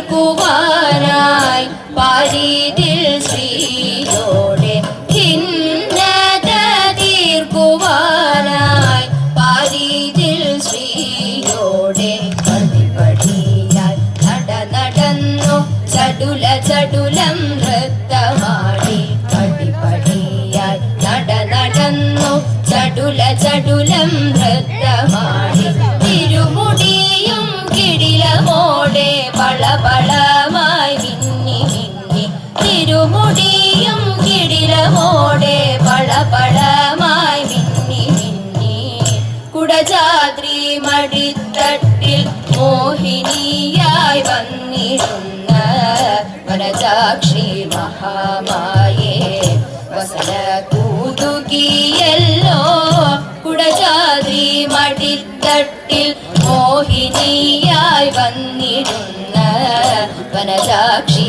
തീർക്കുവാനായി പാരീതിൽ ശ്രീയോടെ ഖിന്നത തീർക്കുവാനായി പാരീതിൽ ശ്രീയോടെ പടിപടിയായി നടന്നു ചടുല ചടുലം നൃത്തമാടി പടിപടിയായി നടന്നു ചടുല ചടുലം നൃത്തമാടി തിരുമുടിയും കിടിലമോടെ പളപളമായി മിന്നി മിന്നി തിരുമുടിയും കിടിലമോടെ പളപളമായി മിന്നി മിന്നി കുടജാദ്രി മടിത്തട്ടിൽ മോഹിനിയായി വന്നിടുന്ന വനജാക്ഷി മഹാമായേ വസന കൂതുകിയല്ലോ കുടജാദ്രി മടിത്തട്ടിൽ മോഹിനിയായി വന്നിടുന്ന വനജാക്ഷി